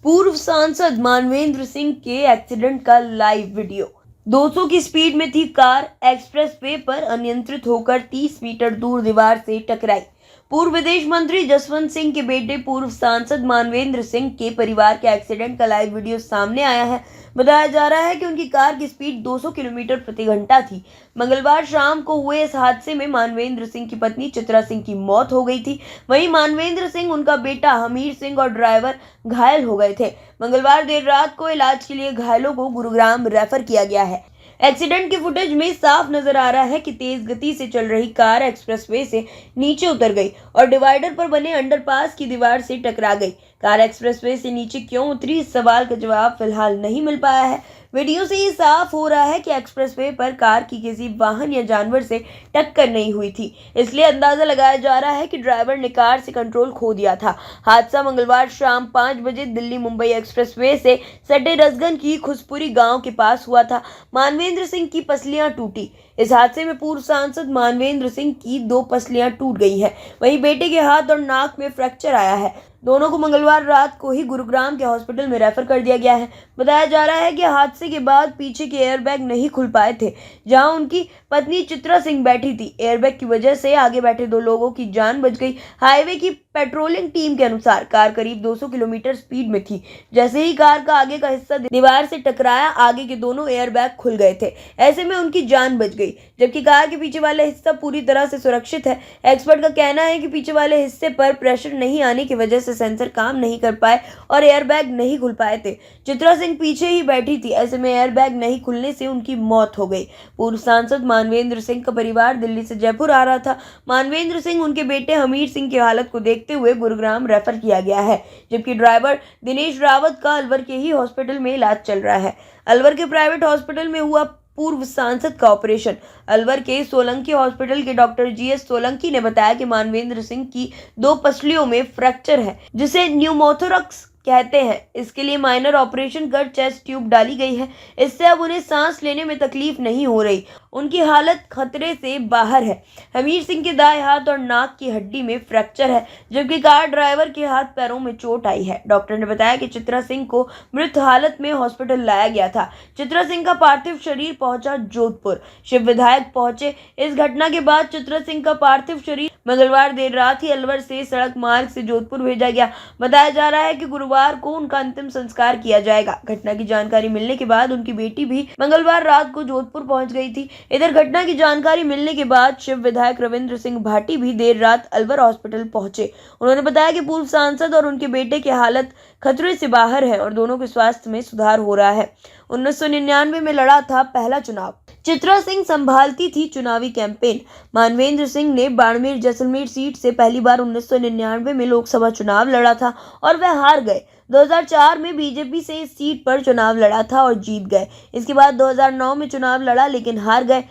पूर्व सांसद मानवेंद्र सिंह के एक्सीडेंट का लाइव वीडियो। 200 की स्पीड में थी कार, एक्सप्रेस वे पर अनियंत्रित होकर 30 मीटर दूर दीवार से टकराई। पूर्व विदेश मंत्री जसवंत सिंह के बेटे पूर्व सांसद मानवेंद्र सिंह के परिवार के एक्सीडेंट का लाइव वीडियो सामने आया है। बताया जा रहा है कि उनकी कार की स्पीड 200 किलोमीटर प्रति घंटा थी। मंगलवार शाम को हुए इस हादसे में मानवेंद्र सिंह की पत्नी चित्रा सिंह की मौत हो गई थी। वहीं मानवेंद्र सिंह, उनका बेटा हमीर सिंह और ड्राइवर घायल हो गए थे। मंगलवार देर रात को इलाज के लिए घायलों को गुरुग्राम रेफर किया गया है। एक्सीडेंट की फुटेज में साफ नजर आ रहा है कि तेज गति से चल रही कार एक्सप्रेसवे से नीचे उतर गई और डिवाइडर पर बने अंडरपास की दीवार से टकरा गई। कार एक्सप्रेसवे से नीचे क्यों उतरी, इस सवाल का जवाब फिलहाल नहीं मिल पाया है। वीडियो से ये साफ हो रहा है कि एक्सप्रेसवे पर कार की किसी वाहन या जानवर से टक्कर नहीं हुई थी, इसलिए अंदाजा लगाया जा रहा है कि ड्राइवर ने कार से कंट्रोल खो दिया था। हादसा मंगलवार शाम 5 बजे दिल्ली मुंबई एक्सप्रेसवे से सटे रसगन की खुसपुरी गांव के पास हुआ था। मानवेंद्र सिंह की पसलियां टूटी। इस हादसे में पूर्व सांसद मानवेंद्र सिंह की 2 पसलियां टूट गई हैं। वहीं बेटे के हाथ और नाक में फ्रैक्चर आया है। दोनों को मंगलवार रात को ही गुरुग्राम के हॉस्पिटल में रेफर कर दिया गया है। बताया जा रहा है कि हादसे के बाद पीछे के एयरबैग नहीं खुल पाए थे, जहां उनकी पत्नी चित्रा सिंह बैठी थी। एयरबैग की वजह से आगे बैठे 2 लोगों की जान बच गई। हाईवे की पेट्रोलिंग टीम के अनुसार कार करीब 200 किलोमीटर स्पीड में थी। जैसे ही कार का आगे का हिस्सा दीवार से टकराया, आगे के दोनों एयरबैग खुल गए थे। ऐसे में उनकी जान बच गई, जबकि कार के पीछे वाला हिस्सा पूरी तरह से सुरक्षित है। एक्सपर्ट का कहना है कि पीछे वाले हिस्से पर प्रेशर नहीं आने की वजह से सेंसर काम नहीं कर पाए और एयरबैग नहीं खुल पाए थे। चित्रा सिंह पीछे ही बैठी थी, ऐसे में एयरबैग नहीं खुलने से उनकी मौत हो गई। पूर्व सांसद मानवेंद्र सिंह का परिवार दिल्ली से जयपुर आ रहा था। मानवेंद्र सिंह, उनके बेटे हमीर सिंह की हालत को देखते हुए गुरुग्राम रेफर किया गया है, जबकि ड्राइवर दिनेश रावत का अलवर के ही हॉस्पिटल में इलाज चल रहा है। अलवर के प्राइवेट हॉस्पिटल में हुआ पूर्व सांसद का ऑपरेशन। अलवर के सोलंकी हॉस्पिटल के डॉक्टर जीएस सोलंकी ने बताया कि मानवेंद्र सिंह की 2 पसलियों में फ्रैक्चर है, जिसे न्यूमोथोरक्स कहते हैं। इसके लिए माइनर ऑपरेशन कर चेस्ट ट्यूब डाली गई है। इससे अब उन्हें सांस लेने में तकलीफ नहीं हो रही। उनकी हालत खतरे से बाहर है। हमीर सिंह के दाएं हाथ और नाक की हड्डी में फ्रैक्चर है, जबकि कार ड्राइवर के हाथ पैरों में चोट आई है। डॉक्टर ने बताया कि चित्रा सिंह को मृत हालत में हॉस्पिटल लाया गया था। चित्रा सिंह का पार्थिव शरीर पहुंचा जोधपुर। शिव विधायक पहुंचे। इस घटना के बाद चित्रा सिंह का पार्थिव शरीर मंगलवार देर रात ही अलवर से सड़क मार्ग से जोधपुर भेजा गया। बताया जा रहा है कि गुरुवार को उनका अंतिम संस्कार किया जाएगा। घटना की जानकारी मिलने के बाद उनकी बेटी भी मंगलवार रात को जोधपुर पहुंच गई थी। इधर घटना की जानकारी मिलने के बाद शिव विधायक रविंद्र सिंह भाटी भी देर रात अलवर हॉस्पिटल पहुंचे। उन्होंने बताया कि पूर्व सांसद और उनके बेटे की हालत खतरे से बाहर है और दोनों के स्वास्थ्य में सुधार हो रहा है। 1999 में लड़ा था पहला चुनाव। चित्रा सिंह संभालती थी चुनावी कैंपेन। मानवेंद्र सिंह ने बाड़मेर जैसलमेर सीट से पहली बार 1999 में लोकसभा चुनाव लड़ा था और वह हार गए। 2004 में बीजेपी से इस सीट पर चुनाव लड़ा था और जीत गए। इसके बाद 2009 में चुनाव लड़ा लेकिन हार गए।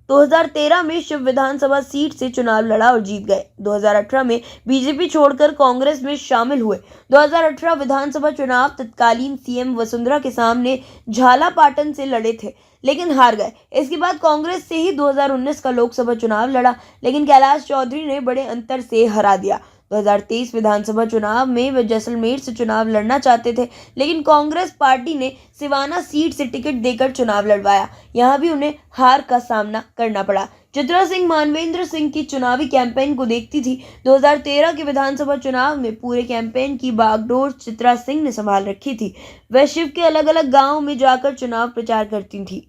2013 में शिव विधानसभा सीट से चुनाव लड़ा और जीत गए। 2018 में बीजेपी छोड़कर कांग्रेस में शामिल हुए। 2018 विधानसभा चुनाव तत्कालीन सीएम वसुंधरा के सामने झालापाटन से लड़े थे लेकिन हार गए। इसके बाद कांग्रेस से ही 2019 का लोकसभा चुनाव लड़ा लेकिन कैलाश चौधरी ने बड़े अंतर से हरा दिया। 2023 विधानसभा चुनाव में वे जैसलमेर से चुनाव लड़ना चाहते थे, लेकिन कांग्रेस पार्टी ने सिवाना सीट से टिकट देकर चुनाव लड़वाया। यहां भी उन्हें हार का सामना करना पड़ा। चित्रा सिंह मानवेंद्र सिंह की चुनावी कैंपेन को देखती थी। 2013 के विधानसभा चुनाव में पूरे कैंपेन की बागडोर चित्रा सिंह ने संभाल रखी थी। वह शिव के अलग अलग गाँव में जाकर चुनाव प्रचार करती थी।